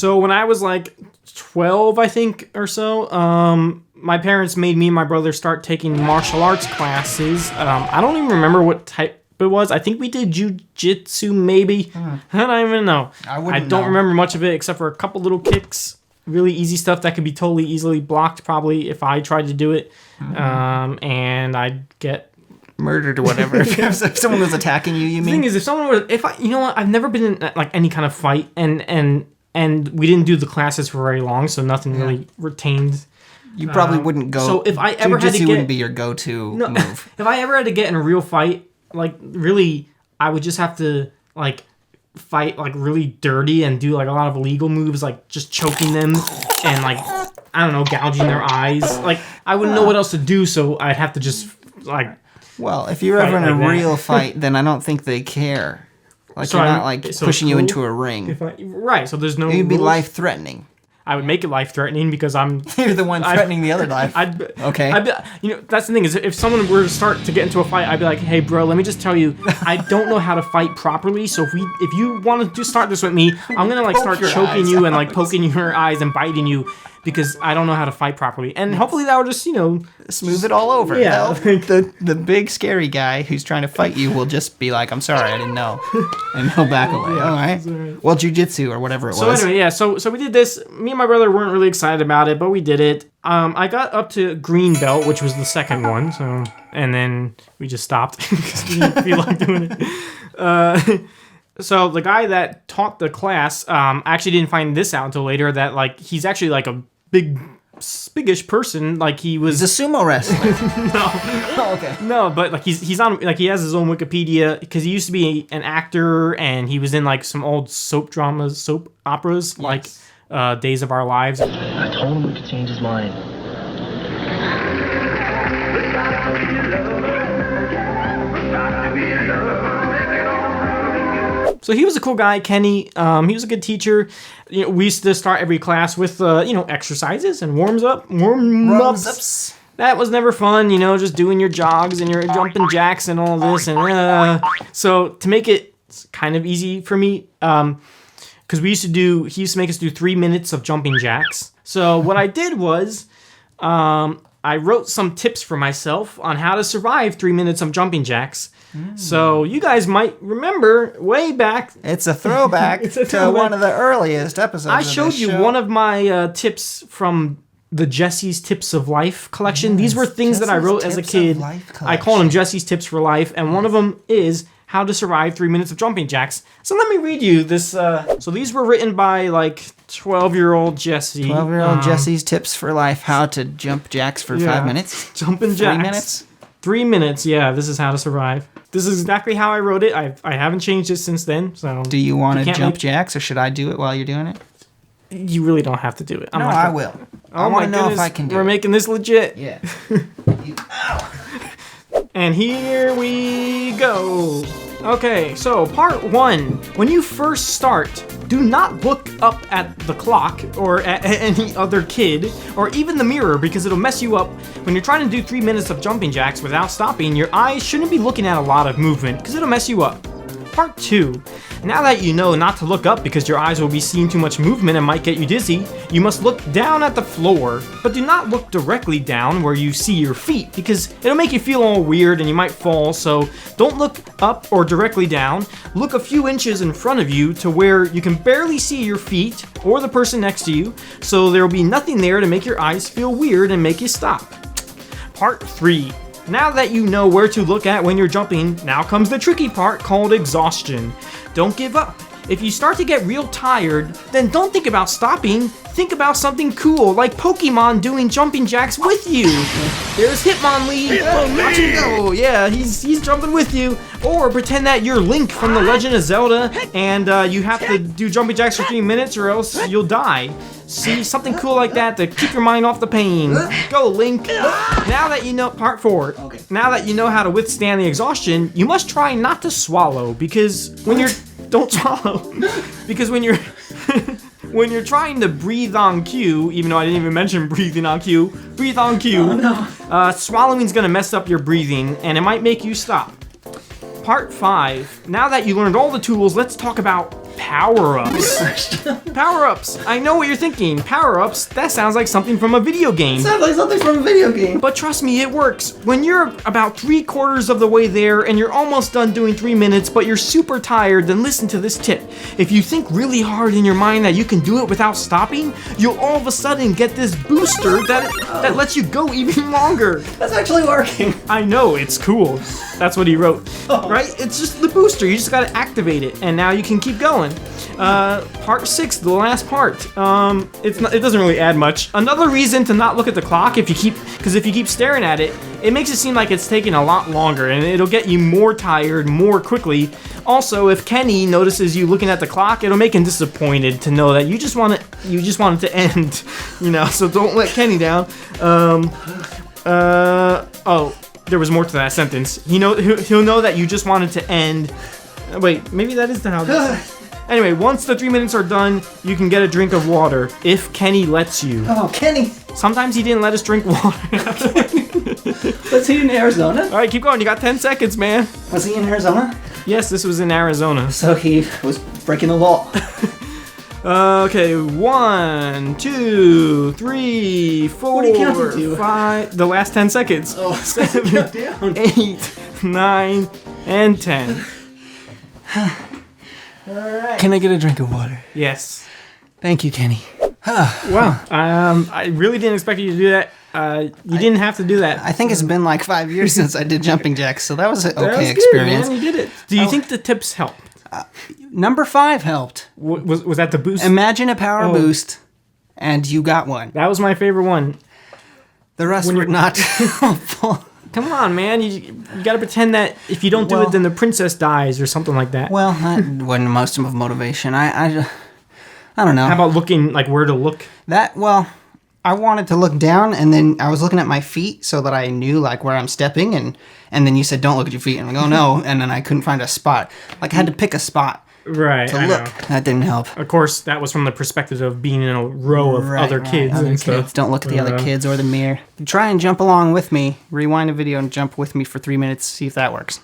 So when I was like 12, I think, or so, my parents made me and my brother start taking martial arts classes. I don't even remember what type it was. I think we did jujitsu, maybe. I don't even know. I don't remember much of it except for a couple little kicks. Really easy stuff that could be totally easily blocked, probably, if I tried to do it. And I'd get murdered or whatever. if someone was attacking you, you mean? The thing is, you know what? I've never been in like any kind of fight, and we didn't do the classes for very long, so nothing really retained. You probably wouldn't go. So if I ever had to get, wouldn't be your go-to move. If I ever had to get in a real fight, like really, I would just have to like fight like really dirty and do like a lot of illegal moves, like just choking them and like I don't know, gouging their eyes. Like I wouldn't know what else to do, so I'd have to just like. Well, if you're ever in a real fight, then I don't think they care. Like so you're not like pushing you into a ring. Right, so there's no. It'd be life-threatening. I would make it life-threatening because I'm. You're the one threatening the other life. Okay. That's the thing is, if someone were to start to get into a fight, I'd be like, "Hey, bro, let me just tell you, I don't know how to fight properly. So if you want to start this with me, I'm gonna like start choking you and like poking your eyes and biting you." Because I don't know how to fight properly. And hopefully that will just, smooth it all over. Yeah. The big scary guy who's trying to fight you will just be like, I'm sorry, I didn't know. And he'll back away. All right. Well, jujitsu or whatever it was. So anyway, yeah, so we did this. Me and my brother weren't really excited about it, but we did it. I got up to green belt, which was the second one. So, and then we just stopped because we didn't feel like doing it. So the guy that taught the class, I actually didn't find this out until later, that like he's actually like a biggish person. Like he's a sumo wrestler. No. Oh, okay. No, but like he's on, like he has his own Wikipedia because he used to be an actor and he was in like some old soap operas, like Days of Our Lives. I told him we could change his mind. So he was a cool guy, Kenny. He was a good teacher. We used to start every class with exercises and warm-ups. That was never fun, just doing your jogs and your jumping jacks and all this. And so to make it kind of easy for me, because he used to make us do 3 minutes of jumping jacks. So what I did was, I wrote some tips for myself on how to survive 3 minutes of jumping jacks. So you guys might remember way back. It's a throwback to one of the earliest episodes. I showed you one of my tips from the Jesse's Tips of Life collection. These were things that I wrote as a kid. I call them Jesse's Tips for Life, and one of them is how to survive 3 minutes of jumping jacks. So let me read you this. So these were written by like 12-year-old Jesse. 12-year-old Jesse's Tips for Life. How to jump jacks for 5 minutes. Jumping jacks. 3 minutes. 3 minutes. Yeah, this is how to survive. This is exactly how I wrote it. I haven't changed it since then. So do you want to jump jacks, or should I do it while you're doing it? You really don't have to do it. I will. I want to know if I can do it. We're making this legit. Yeah. And here we go. Okay, so part 1. When you first start, do not look up at the clock or at any other kid or even the mirror because it'll mess you up. When you're trying to do 3 minutes of jumping jacks without stopping, your eyes shouldn't be looking at a lot of movement because it'll mess you up. Part 2. Now that you know not to look up because your eyes will be seeing too much movement and might get you dizzy, you must look down at the floor, but do not look directly down where you see your feet because it'll make you feel all weird and you might fall, so don't look up or directly down. Look a few inches in front of you to where you can barely see your feet or the person next to you, so there will be nothing there to make your eyes feel weird and make you stop. Part 3. Now that you know where to look at when you're jumping, now comes the tricky part called exhaustion. Don't give up. If you start to get real tired, then don't think about stopping. Think about something cool, like Pokemon doing jumping jacks with you. There's Hitmonlee. Watch him go. Yeah, he's jumping with you. Or pretend that you're Link from The Legend of Zelda, and you have to do jumping jacks for 3 minutes or else you'll die. See, something cool like that to keep your mind off the pain. Go, Link. Now that you know, part 4. Okay. Now that you know how to withstand the exhaustion, you must try not to swallow because when you're... Don't swallow. Because when you're... when you're trying to breathe on cue, even though I didn't even mention breathing on cue, breathe on cue, swallowing's gonna mess up your breathing and it might make you stop. Part 5. Now that you learned all the tools, let's talk about Power-ups. Power-ups. I know what you're thinking. Power-ups, that sounds like something from a video game. Sounds like something from a video game. But trust me, it works. When you're about 3/4 of the way there and you're almost done doing 3 minutes, but you're super tired, then listen to this tip. If you think really hard in your mind that you can do it without stopping, you'll all of a sudden get this booster that lets you go even longer. That's actually working. I know, it's cool. That's what he wrote. Right? It's just the booster. You just gotta activate it, and now you can keep going. Part 6, the last part. It doesn't really add much. Another reason to not look at the clock if you keep staring at it, it makes it seem like it's taking a lot longer, and it'll get you more tired more quickly. Also, if Kenny notices you looking at the clock, it'll make him disappointed to know that you just want it to end. So don't let Kenny down. Oh, there was more to that sentence. He'll know that you just want it to end. Wait, maybe that is how this is. Anyway, once the 3 minutes are done, you can get a drink of water, if Kenny lets you. Oh, Kenny. Sometimes he didn't let us drink water. Was he in Arizona? All right, keep going. You got 10 seconds, man. Was he in Arizona? Yes, this was in Arizona. So he was breaking the law. Okay, 1, 2, 3, 4, What are you counting to? 5. The last 10 seconds. Oh, 7, 8, 9, and 10. Alright. Can I get a drink of water? Yes. Thank you, Kenny. Wow. I really didn't expect you to do that. You didn't have to do that. I think it's been like 5 years since I did jumping jacks, so that was an That was okay good, experience. man. You did it. Do you think the tips helped? Number 5 helped. Was that the boost? Imagine a power Oh. boost, and you got one. That was my favorite one. The rest were not helpful. Come on, man. You got to pretend that if you don't do Well- it, then the princess dies or something like that. Well, that wasn't most of motivation. I don't know. How about looking, like, where to look? I wanted to look down, and then I was looking at my feet so that I knew like where I'm stepping, and then you said don't look at your feet, and I go no, and then I couldn't find a spot. Like I had to pick a spot Right, to I look. know. That didn't help. Of course, that was from the perspective of being in a row of other kids Other and kids. stuff. Don't look at the other kids or the mirror. Try and jump along with me. Rewind the video and jump with me for 3 minutes. See if that works.